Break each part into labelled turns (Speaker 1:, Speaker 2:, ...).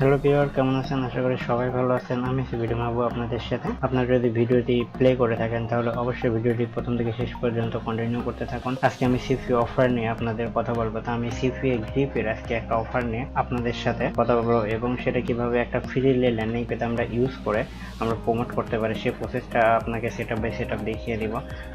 Speaker 1: Hello viewer, কেমন আছেন? আশা করি সবাই ভালো আছেন। আমি ভিডিও মাহবুব আপনাদের সাথে। আপনারা যদি ভিডিওটি প্লে করে থাকেন তাহলে অবশ্যই ভিডিওটি প্রথম থেকে শেষ পর্যন্ত কন্টিনিউ করতে থাকুন। আজকে আমি সিপিএ অফার নিয়ে আপনাদের কথা বলবো। তো আমি সিপিএ গ্রিপের আজকে একটা অফার নিয়ে আপনাদের সাথে কথা বলবো এবং সেটা কিভাবে একটা ফ্রি ল্যান্ডিং পেজ আমরা ইউজ করে আমরা প্রমোট করতে পারি সেই প্রসেসটা আপনাকে সেটআপ বাই সেটআপ দেখিয়ে দিব।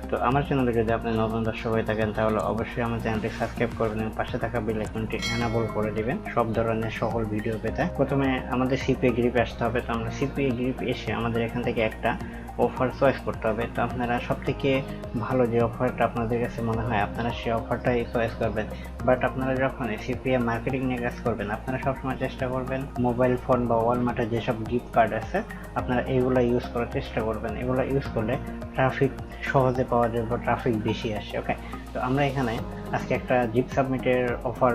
Speaker 1: তো আমার চ্যানেলে যদি আপনি নতুন দর্শক হয়ে থাকেন তাহলে অবশ্যই আমার চ্যানেলটি সাবস্ক্রাইব করবেন এবং পাশে থাকা বেল আইকনটি এনাবল করে দিবেন সব ধরনের সকল ভিডিও পেতে। প্রথমে আমাদের সিপিএ গ্রিপে আসতে হবে। তো আমরা সিপিএ গ্রিপ এসে আমাদের এখান থেকে একটা অফার চয়েস করতে হবে। তো আপনারা সবথেকে ভালো যে অফারটা আপনাদের কাছে মনে হয় আপনারা সেই অফারটাই চয়েস করবেন। বাট আপনারা যখন সিপিএ মার্কেটিং নিয়ে কাজ করবেন আপনারা সবসময় চেষ্টা করবেন মোবাইল ফোন বা ওয়ালমার্টে যেসব গিফট কার্ড আছে আপনারা এগুলো ইউজ করার চেষ্টা করবেন। এগুলো ইউজ করলে ট্রাফিক সহজে পাওয়া যায় বা ট্রাফিক বেশি আসে। ওকে, তো আমরা এখানে আজকে একটা জিপ সাবমিটের অফার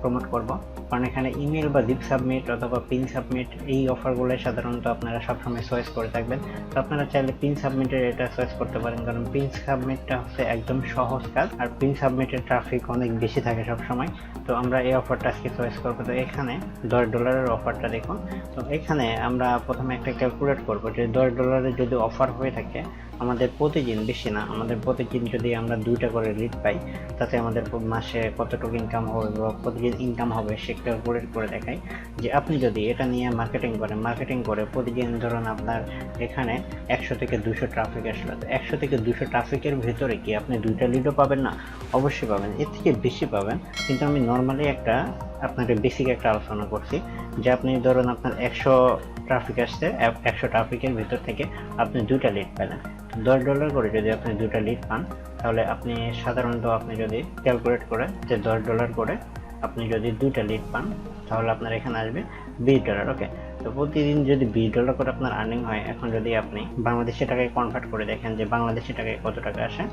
Speaker 1: প্রমোট করব, কারণ এখানে ইমেল বা জিপ সাবমিট অথবা পিন সাবমিট এই অফারগুলো সাধারণত আপনারা সবসময় চয়েস করে থাকবেন। তো আপনারা চাইলে পিন সাবমিটের এটা চয়েস করতে পারেন, কারণ পিন সাবমিটটা হচ্ছে একদম সহজ কাজ আর পিন সাবমিটের ট্রাফিক অনেক বেশি থাকে সবসময়। তো আমরা এই অফারটা আজকে চয়েস করবো। তো এখানে $10 অফারটা দেখুন। তো এখানে আমরা প্রথমে একটা ক্যালকুলেট করবো যে $10 যদি অফার হয়ে থাকে আমাদের প্রতিদিন, বেশি না, আমাদের প্রতিদিন যদি আমরা 2টা করে লিড পাই তাতে আমাদের মাসে কতটুকু ইনকাম হবে বা প্রতিদিন ইনকাম হবে সে ক্যালকুলেট করে দেখাই। যে আপনি যদি এটা নিয়ে মার্কেটিং করে প্রতিদিন ধরুন আপনার এখানে 100 থেকে 200 ট্রাফিক আসলো, তো 100 থেকে 200 ট্রাফিকের ভিতরে কি আপনি 2টা লিডও পাবেন না? অবশ্যই পাবেন, এর থেকে বেশি পাবেন। কিন্তু আমি নর্মালি আপনাকে বেসিক একটা আলোচনা করছি যে আপনি ধরুন আপনার 100 ট্রাফিক আসছে, 100 ট্রাফিকের ভিতর থেকে আপনি 2টা লিড পেলেন। $10 করে যদি আপনি 2টা লিড পান তাহলে আপনি সাধারণত আপনি যদি ক্যালকুলেট করে যে $10 করে আপনি যদি 2টা লিড পান তাহলে আপনার এখানে আসবে $20। ওকে, তো প্রতিদিন যদি $20 করে আপনার আর্নিং হয়, এখন যদি আপনি বাংলাদেশি টাকায় কনভার্ট করে দেখেন যে বাংলাদেশি টাকায় কত টাকা আসে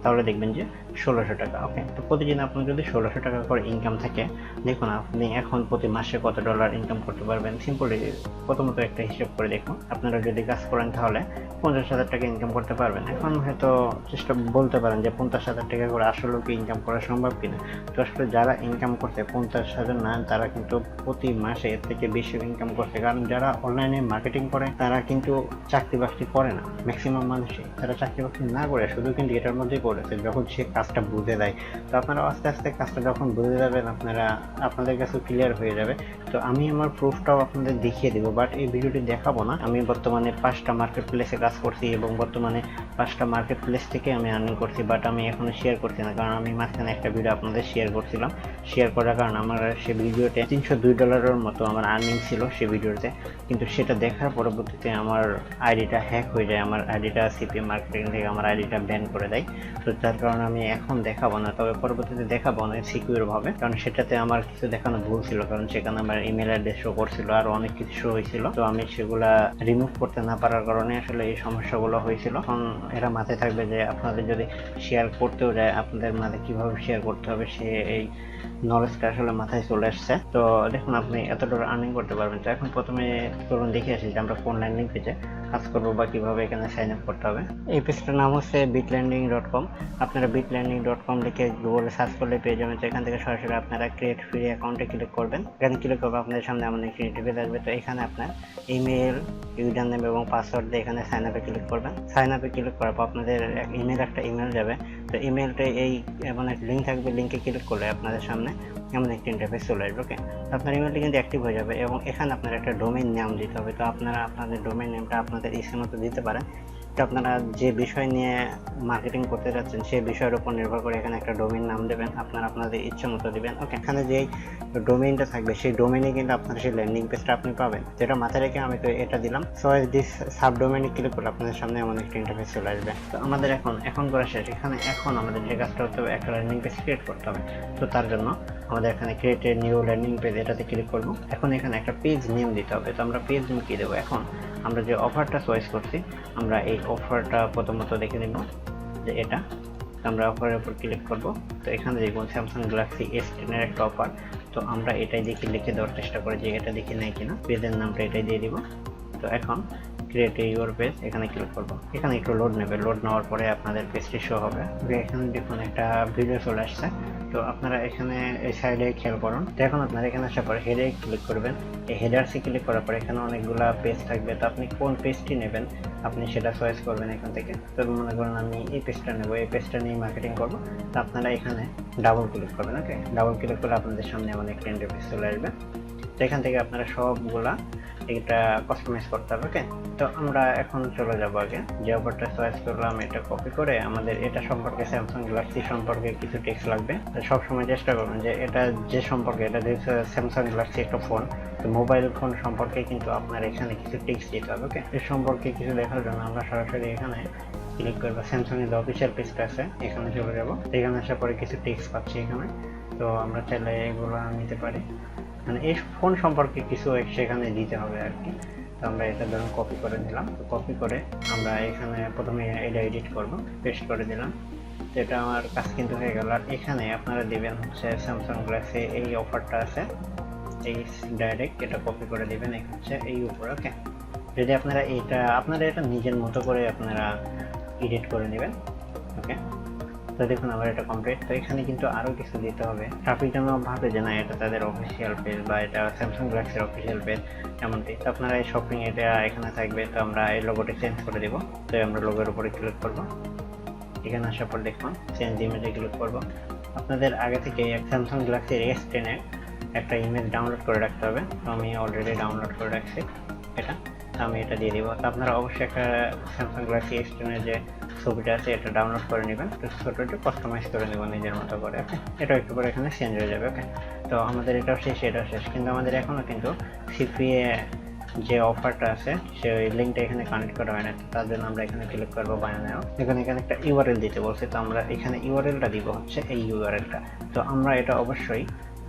Speaker 1: তাহলে দেখবেন যে 1600 টাকা। ওকে, তো প্রতিদিন আপনার যদি 1600 টাকা করে ইনকাম থাকে, দেখুন আপনি এখন প্রতি মাসে কত ডলার ইনকাম করতে পারবেন। সিম্পলি প্রথমত একটা হিসাব করে দেখুন, আপনারা যদি কাজ করেন তাহলে 50,000 টাকা ইনকাম করতে পারবেন। এখন হয়তো চেষ্টা বলতে পারেন যে 50,000 টাকা করে আসলেও কি ইনকাম করা সম্ভব কিনা। তো আসলে যারা ইনকাম করছে 50,000 না, তারা কিন্তু প্রতি মাসে এর থেকে বেশি ইনকাম করছে। কারণ যারা অনলাইনে মার্কেটিং করে তারা কিন্তু চাকরি বাকরি করে না, ম্যাক্সিমাম মানুষই তারা চাকরি বাকরি না করে শুধু কিন্তু এটার মধ্যেই করেছে যখন সে কাজটা বুঝে দেয়। তো আপনারা আস্তে আস্তে কাজটা যখন বুঝে যাবেন আপনাদের কাছে ক্লিয়ার হয়ে যাবে। তো আমি আমার প্রুফটাও আপনাদের দেখিয়ে দেবো, বাট এই ভিডিওটি দেখাবো না। আমি বর্তমানে 5টা মার্কেট প্লেসে কাজ করছি এবং বর্তমানে 5টা মার্কেট প্লেস থেকে আমি আর্নিং করছি, বাট আমি এখনো শেয়ার করছি না, কারণ আমি মাঝখানে একটা ভিডিও আপনাদের শেয়ার করছিলাম। শেয়ার করার কারণ আমার সে ভিডিওতে $302 মতো আমার আর্নিং ছিল সে ভিডিওতে, কিন্তু সেটা দেখার পরবর্তীতে আমার আইডিটা হ্যাক হয়ে যায়। আমার আইডিটা সিপিএ মার্কেটিং থেকে আমার আইডিটা ব্যান করে দেয়। তো যার কারণে আমি এখন দেখাবো না, তবে পরবর্তীতে দেখাবো অনেক সিকিউর ভাবে, কারণ সেটাতে আমার কিছু দেখানো ভুল ছিল, কারণ সেখানে আমার ইমেল অ্যাড্রেস শো করছিল আর অনেক কিছু শো হয়েছিল। তো আমি সেগুলা রিমুভ করতে না পারার কারণে আসলে এই সমস্যাগুলো হয়েছিল। এখন এরা মাথায় থাকবে যে আপনাদের যদি শেয়ার করতেও যায় আপনাদের মাঝে কিভাবে শেয়ার করতে হবে সে এই নলেজটা আসলে মাথায় চলে আসছে। তো দেখুন আপনি এতটা আর্নিং করতে পারবেন। তো এখন প্রথমে চলুন দেখে আসি যে আমরা কোন ল্যান্ডিং পেজে কাজ করবো বা কিভাবে এখানে সাইন আপ করতে হবে। এই পেজটার নাম হচ্ছে bitlanding.com। আপনারা bitlanding.com লিখে গুগলে সার্চ করলে পেয়ে যাবেন। তো এখান থেকে সরাসরি আপনারা ক্রিয়েট ফ্রি অ্যাকাউন্টে ক্লিক করবেন। এখানে ক্লিক করবে আপনাদের সামনে এমন একটি ইন্টারফেস আসবে। তো এখানে আপনার ইমেল, ইউজার নেম এবং পাসওয়ার্ড দিয়ে এখানে সাইন আপে ক্লিক করবেন। সাইন আপে ক্লিক করার পর আপনাদের একটা ইমেল যাবে। তো ইমেলটা এই এমন একটা লিঙ্ক থাকবে, লিঙ্কে ক্লিক করলে আপনাদের সামনে এমন একটি ইন্টারফেস চলে আসবে। ওকে, আপনার ইমেলটি কিন্তু অ্যাক্টিভ হয়ে যাবে এবং এখানে আপনার একটা ডোমেইন নাম দিতে হবে। তো আপনারা আপনাদের ডোমেইন নেমটা আপনাদের ইচ্ছে মতো দিতে পারেন। তো আপনারা যে বিষয় নিয়ে মার্কেটিং করতে যাচ্ছেন সেই বিষয়ের উপর নির্ভর করে এখানে একটা ডোমেইন নাম দেবেন, আপনারা আপনাদের ইচ্ছে মতো দিবেন। ওকে, এখানে যেই ডোমেইনটা থাকবে সেই ডোমেইনে কিন্তু আপনার সেই ল্যান্ডিং পেজটা আপনি পাবেন, যেটা মাথায় রেখে আমি তো এটা দিলাম। সো দিস সাব ডোমেইনে ক্লিক করলে আপনাদের সামনে এমন একটা ইন্টারফেস চলে আসবে। তো আমাদের এখন করা শেষ। এখানে এখন আমাদের যে কাজটা করতে হবে একটা ল্যান্ডিং পেজ ক্রিয়েট করতে হবে। তো তার জন্য আমাদের এখানে create a new landing page এটাতে ক্লিক করব। এখন এখানে একটা পেজ নেম দিতে হবে। তো আমরা পেজ নেম কি দেবো? এখন আমরা যে অফারটা চয়েস করছি আমরা এই অফারটা প্রথমত দেখে নিব যে এটা। আমরা অফারের উপর ক্লিক করব। তো এখানে দেখুন স্যামসাং গ্যালাক্সি S10 এর একটা অফার। তো আমরা এটাই লিখে দেওয়ার চেষ্টা করি যে এটা দেখে নেই কিনা। পেজের নামটা এটাই দিয়ে দিব। তো এখন ক্রিয়েট ইউর পেজ এখানে ক্লিক করব। এখানে একটু লোড নেবে, লোড নেওয়ার পরে আপনাদের পেজটি শো হবে। এখানে দেখুন একটা ভিডিও চলে আসছে। তো তো আপনারা এখানে এই সাইডে খেয়াল করুন। তো এখন আপনারা এখানে আসার পরে হেডে ক্লিক করবেন। এই হেডার্সে ক্লিক করার পরে এখানে অনেকগুলা পেজ থাকবে, তো আপনি কোন পেজটি নেবেন আপনি সেটা চয়েস করবেন এখান থেকে। তো মনে করেন আমি এই পেজটা নেব, এই পেজটা নিয়ে মার্কেটিং করবো। তো আপনারা এখানে ডাবল ক্লিক করবেন। ওকে, ডাবল ক্লিক করলে আপনাদের সামনে এমন একটা ইন্টারফেস চলে আসবে। তো এখান থেকে আপনারা সবগুলা এটা কাস্টমাইজ করতে হবে। ওকে, তো আমরা এখন চলে যাব আগে যে অফারটা চয়েস করলাম এটা কপি করে আমাদের এটা সম্পর্কে স্যামসাং গ্যালাক্সি সম্পর্কে কিছু টেক্সট লাগবে। সব সময় চেষ্টা করবেন যে এটা যে সম্পর্কে এটা যেহেতু স্যামসাং গ্যালাক্সি একটা ফোন, তো মোবাইল ফোন সম্পর্কে কিন্তু আপনার এখানে কিছু টেক্সট দিতে হবে। ওকে, এর সম্পর্কে কিছু দেখার জন্য আমরা সরাসরি এখানে ক্লিক করবো। স্যামসাং এর যে অফিসিয়াল পেজটা আছে এখানে চলে যাব। এখানে আসার পরে কিছু টেক্সট পাচ্ছি এখানে, তো আমরা চাইলে এগুলো নিতে পারি। মানে এই ফোন সম্পর্কে কিছু সেখানে দিতে হবে আর কি। তো আমরা এটা ধরুন কপি করে নিলাম। তো কপি করে আমরা এখানে প্রথমে এটা এডিট করব, পেস্ট করে দিলাম। তো এটা আমার কাজ কিন্তু হয়ে গেল। আর এখানে আপনারা দিবেন হচ্ছে স্যামসাং গ্যালাক্সি এই অফারটা আছে, এই ডাইরেক্ট এটা কপি করে দিবেন হচ্ছে এই উপরে। ওকে, যদি আপনারা এটা নিজের মতো করে আপনারা এডিট করে নেবেন। ওকে, তো দেখুন আমার এটা কমপ্লিট। তো এখানে কিন্তু আরো কিছু দিতে হবে। ট্রাফিক যেন ভাবে যে না এটা তাদের অফিসিয়াল পেজ বা এটা স্যামসাং গ্যালাক্সির অফিসিয়াল পেজ এমনটি। তো আপনারা এই শপিং এটা এখানে থাকবে। তো আমরা এই লোগোটা চেঞ্জ করে দিব। তো আমরা লোগোর উপরে ক্লিক করব। এখানে আসার পর দেখুন চেঞ্জ ইমেজে ক্লিক করব। আপনাদের আগে থেকে স্যামসাং গ্যালাক্সির S10 এর একটা ইমেজ ডাউনলোড করে রাখতে হবে। তো আমি অলরেডি ডাউনলোড করে রাখছি এটা, আমি এটা দিয়ে দিব। তো আপনারা অবশ্যই একটা স্যামসাং গ্যালাক্সি S10 এর যে ছবিটা আছে এটা ডাউনলোড করে নেবেন। তো ছোটো একটু কাস্টমাইজ করে নেবেন নিজের মতো করে। ওকে, এটা একটু পরে এখানে চেঞ্জ হয়ে যাবে। ওকে, তো আমাদের এটাও শেষ, এটাও শেষ, কিন্তু আমাদের এখনও কিন্তু CPA যে অফারটা আছে সেই লিঙ্কটা এখানে কানেক্ট করা হয় না। তার জন্য আমরা এখানে ক্লিক করবো বানানো। এখানে একটা ইউআরএল দিতে বলছে, তো আমরা এখানে ইউআরএলটা দিব হচ্ছে এই ইউআরএলটা। তো আমরা এটা অবশ্যই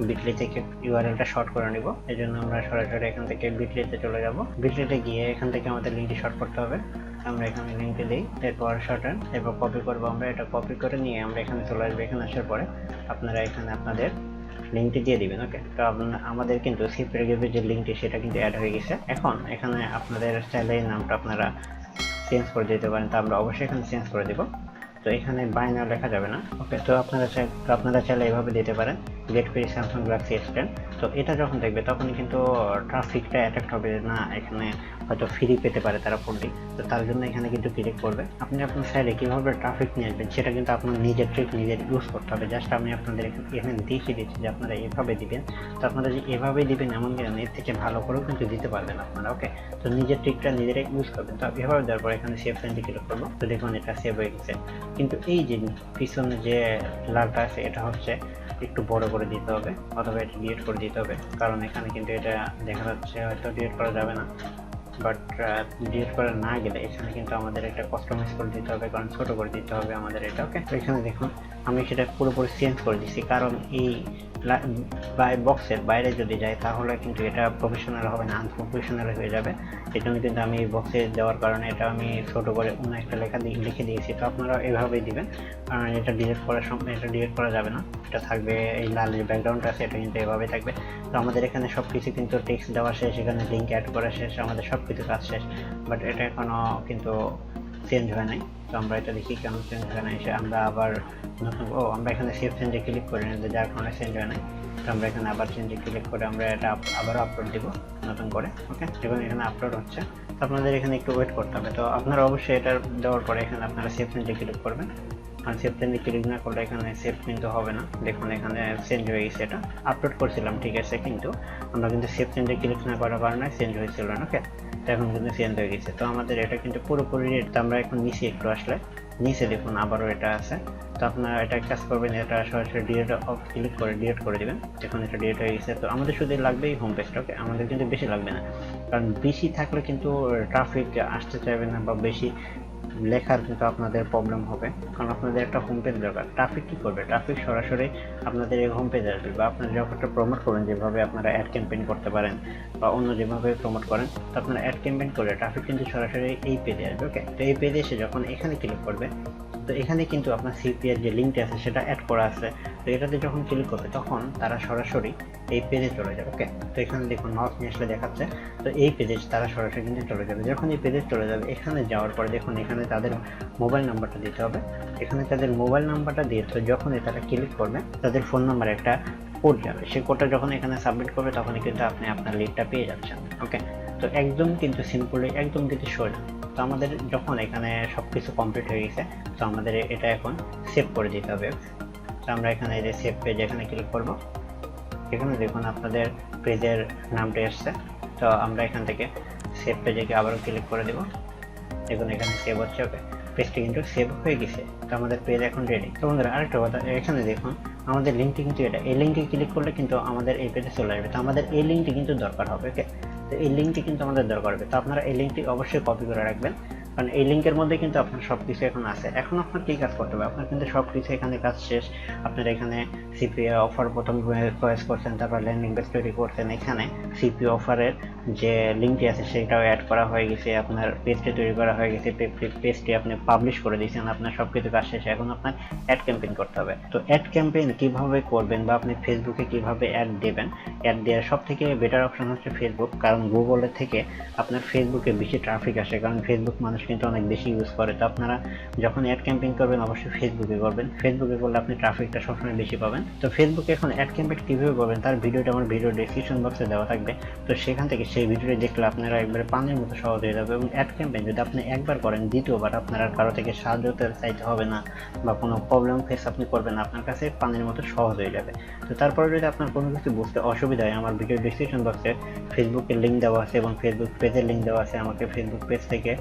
Speaker 1: বিটলি থেকে ইউআরএলটা শর্ট করে নিব। এই জন্য আমরা সরাসরি এখান থেকে বিটলিতে চলে যাব। বিটলিতে গিয়ে এখান থেকে আমাদের লিঙ্কটি শর্ট করতে হবে। আমরা এখানে লিঙ্কে দিই, এরপর শর্টেন, এরপর কপি করবো। আমরা এটা কপি করে নিয়ে আমরা এখানে চলে আসবো। এখানে আসার পরে আপনারা এখানে আপনাদের লিঙ্কটি দিয়ে দিবেন। ওকে, তো আমাদের কিন্তু CPAGRIP যে লিঙ্কটি সেটা কিন্তু অ্যাড হয়ে গেছে। এখন এখানে আপনাদের চাইলে নামটা আপনারা চেঞ্জ করে দিতে পারেন। তো আমরা অবশ্যই এখানে চেঞ্জ করে দিব। তো এখানে বাই নাও লেখা যাবে না। ওকে, তো আপনারা চাইলে এভাবে দিতে পারেন, gate free Samsung Galaxy S10। তো এটা যখন দেখবে তখন কিন্তু ট্রাফিকটা অ্যাট্রাক্ট হবে না, এখানে হয়তো ফ্রি পেতে পারে তারা ফোনটি। তো তার জন্য এখানে কিন্তু ক্লিক করবে। আপনি আপনার সাইডে কীভাবে ট্রাফিক নিয়ে আসবেন সেটা কিন্তু আপনার নিজের ট্রিক নিজের ইউজ করতে হবে। জাস্ট আমি আপনাদের এখানে দেখিয়ে দিচ্ছি যে আপনারা এভাবে দিবেন। তো আপনারা যে এভাবে দিবেন এমন এর থেকে ভালো করেও কিন্তু দিতে পারবেন আপনারা। ওকে, তো নিজের ট্রিকটা নিজেরাই ইউজ করবেন। তো এভাবে দেওয়ার পর এখানে সেভ সেন্ডে ক্লিক করবো। তো দেখুন এটা সেভ হয়ে গেছে। কিন্তু এই যে পিছনে যে লালটা আছে এটা হচ্ছে একটু বড় করে দিতে হবে, অথবা এটা ডিলিট করে দিতে হবে, কারণ এখানে কিন্তু এটা দেখা যাচ্ছে হয়তো ডিলিট করা যাবে না। বাট ডিলিট করা না গেলে এখানে কিন্তু আমাদের একটা কাস্টমাইজ করে দিতে হবে, কারণ ছোট করে দিতে হবে আমাদের এটা। ওকে, তো এখানে দেখুন আমি সেটা পুরোপুরি চেঞ্জ করে দিচ্ছি, কারণ এই বক্সের বাইরে যদি যায় তাহলে কিন্তু এটা প্রফেশনাল হবে না, আনপ্রফেশনাল হয়ে যাবে। এই জন্য কিন্তু আমি বক্সে দেওয়ার কারণে এটা আমি ছোট করে অন্য একটা লিখে দিয়েছি। তো আপনারা এভাবেই দিবেন, কারণ এটা ডিলিট করা যাবে না, এটা থাকবে। এই লাল যে ব্যাকগ্রাউন্ডটা আছে এটা কিন্তু এভাবেই থাকবে। তো আমাদের এখানে সব কিছু কিন্তু টেক্সট দেওয়া শেষ, এখানে লিঙ্ক অ্যাড করা শেষ, আমাদের সব কিছু কাজ শেষ। বাট এটা এখনও কিন্তু চেঞ্জ হয় নাই। তো আমরা এটা দেখি কেন চেঞ্জ হয় না। এসে আমরা আবার নতুন আমরা এখানে সেভ চেঞ্জে ক্লিক করি না, যার কারণে চেঞ্জ হয় নাই। তো আমরা এখানে আবার চেঞ্জে ক্লিক করে আমরা এটা আবারও আপলোড দিব নতুন করে। ওকে, এবং এখানে আপলোড হচ্ছে। তো আপনাদের এখানে একটু ওয়েট করতে হবে। তো আপনারা অবশ্যই এটা দেওয়ার পরে এখানে আপনারা সেভ চেঞ্জে ক্লিক করবেন। আর সেভ চেঞ্জে ক্লিক না করলে এখানে সেভ কিন্তু হবে না। দেখুন এখানে চেঞ্জ হয়ে গেছে, এটা আপলোড করছিলাম ঠিক আছে, কিন্তু আমরা কিন্তু সেভ চেঞ্জে ক্লিক না করার কারণে চেঞ্জ হয়েছিল না। ওকে, তো এখন কিন্তু চেঞ্জ হয়ে গেছে। তো আমাদের এটা কিন্তু পুরোপুরি রেট। তো আমরা এখন নিচে একটু আসলে নিচে দেখুন আবারও এটা আছে। তো আপনারা এটা কাজ করবেন, এটা সরাসরি ডিলিট অফ ক্লিক করে ডিলিট করে দেবেন। দেখুন এটা ডিলিট হয়ে গেছে। তো আমাদের শুধু লাগবেই হোম পেজটা। ওকে, আমাদের কিন্তু বেশি লাগবে না, কারণ বেশি থাকলে কিন্তু ট্রাফিক আসতে চাইবে না বা বেশি লেখার কিন্তু আপনাদের প্রবলেম হবে, কারণ আপনাদের একটা হোম পেজ দরকার। ট্রাফিক কী করবে? ট্রাফিক সরাসরি আপনাদের এই হোম পেজে আসবে, বা আপনারা যখন একটা প্রমোট করেন, যেভাবে আপনারা অ্যাড ক্যাম্পেইন করতে পারেন বা অন্য যেভাবে প্রমোট করেন, তো আপনারা অ্যাড ক্যাম্পেইন করে ট্রাফিক কিন্তু সরাসরি এই পেজে আসবে। ওকে, তো এই পেজে এসে যখন এখানে ক্লিক করবে, তো এখানে কিন্তু আপনার সিপিএ যে লিঙ্কটা আছে সেটা অ্যাড করা আছে। তো এটাতে যখন ক্লিক করবে তখন তারা সরাসরি এই পেজে চলে যাবে। ওকে, তো এখানে দেখুন মাউস নিয়ে আসলে দেখাচ্ছে, তো এই পেজে তারা সরাসরি কিন্তু চলে যাবে। যখন এই পেজে চলে যাবে এখানে যাওয়ার পরে দেখুন এখানে তাদের মোবাইল নাম্বারটা দিতে হবে। এখানে তাদের মোবাইল নাম্বারটা দিয়ে তো যখনই তারা ক্লিক করবে তাদের ফোন নাম্বারে একটা কোড যাবে, সেই কোডটা যখন এখানে সাবমিট করবে তখনই কিন্তু আপনি আপনার লিডটা পেয়ে যাচ্ছেন। ওকে, তো একদম কিন্তু সিম্পলি, একদম কিন্তু সোজা। তো আমাদের যখন এখানে সবকিছু কমপ্লিট হয়ে গেছে, তো আমাদের এটা এখন সেভ করে দিতে হবে। তো আমরা এখানে এই যে সেভ পেজ এখানে ক্লিক করব। এখানে দেখুন আপনাদের পেজের নামটা এসছে। তো আমরা এখান থেকে সেভ পেজে আবারও ক্লিক করে দেব। দেখুন এখানে সেভ হচ্ছে। ওকে, পেজটি কিন্তু সেভ হয়ে গেছে। তো আমাদের পেজ এখন রেডি। তো বন্ধুরা আরেকটা কথা, এখানে দেখুন আমাদের লিঙ্কটি কিন্তু এটা, এই লিঙ্কে ক্লিক করলে কিন্তু আমাদের এই পেজে চলে আসবে। তো আমাদের এই লিঙ্কটি কিন্তু দরকার হবে। ওকে, তো এই লিঙ্কটি কিন্তু আমাদের দরকার হবে। তো আপনারা এই লিঙ্কটি অবশ্যই কপি করে রাখবেন, কারণ এই লিঙ্কের মধ্যে কিন্তু আপনার সবকিছু এখন আছে। এখন আপনার কি কাজ করতে হবে, আপনার কিন্তু সবকিছু এখানে কাজ শেষ। আপনারা এখানে সিপিএ অফার প্রথম চয়েস করছেন, তারপর ল্যান্ডিং পেজ তৈরি করছেন। এখানে সিপিএ অফারের যে লিঙ্কটি আছে সেটাও অ্যাড করা হয়ে গেছে, আপনার পেজটি তৈরি করা হয়ে গেছে, পেজটি আপনি পাবলিশ করে দিয়েছেন, আপনার সবকিছু কাজ শেষ। এখন আপনার অ্যাড ক্যাম্পেইন করতে হবে। তো অ্যাড ক্যাম্পেইন কিভাবে করবেন বা আপনি ফেসবুকে কিভাবে অ্যাড দেবেন, অ্যাড দেওয়ার সব থেকে বেটার অপশন হচ্ছে ফেসবুক, কারণ গুগলের থেকে আপনার ফেসবুকে বেশি ট্রাফিক আসে, কারণ ফেসবুক মানুষ কিন্তু অনেক বেশি ইউজ করে। তো আপনারা যখন অ্যাড ক্যাম্পেইন করবেন অবশ্যই ফেসবুকে করবেন, ফেসবুকে করলে আপনি ট্রাফিকটা সবসময় বেশি পাবেন। তো ফেসবুকে এখন অ্যাড ক্যাম্পেইন কিভাবে করবেন তার ভিডিওটা আমার ভিডিও ডেসক্রিপশন বক্সে দেওয়া থাকবে। তো সেখান থেকে সেই ভিডিওটি দেখলে আপনারা একবারে পানির মতো সহজ হয়ে যাবে। এবং অ্যাড ক্যাম্পেইন যদি আপনি একবার করেন, দ্বিতীয়বার আপনার আর কারো থেকে সাহায্য চাইতে হবে না বা কোনো প্রবলেম ফেস আপনি করবেন না, আপনার কাছে পানির মতো সহজ হয়ে যাবে। তো তারপরে যদি আপনার কোনো কিছু বুঝতে অসুবিধা হয়, আমার ভিডিও ডেসক্রিপশন বক্সে ফেসবুকের লিঙ্ক দেওয়া আছে এবং ফেসবুক পেজের লিঙ্ক দেওয়া আছে। আমাকে ফেসবুক পেজ থেকে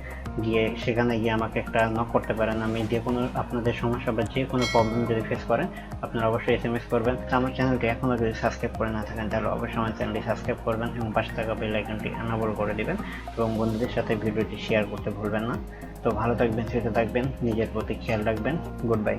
Speaker 1: গিয়ে সেখানে গিয়ে আমাকে একটা নক করতে পারেন। আমি যে কোনো আপনাদের সমস্যা বা যে কোনো প্রবলেম যদি ফেস করেন আপনারা অবশ্যই এসএমএস করবেন। তো আমার চ্যানেলটি এখনও যদি সাবস্ক্রাইব করে না থাকেন তাহলে অবশ্যই আমার চ্যানেলটি সাবস্ক্রাইব করবেন এবং পাশে থাকা বেল আইকনটি এনাবল করে দিবেন এবং বন্ধুদের সাথে ভিডিওটি শেয়ার করতে ভুলবেন না। তো ভালো থাকবেন, সুস্থ থাকবেন, নিজের প্রতি খেয়াল রাখবেন। Good bye.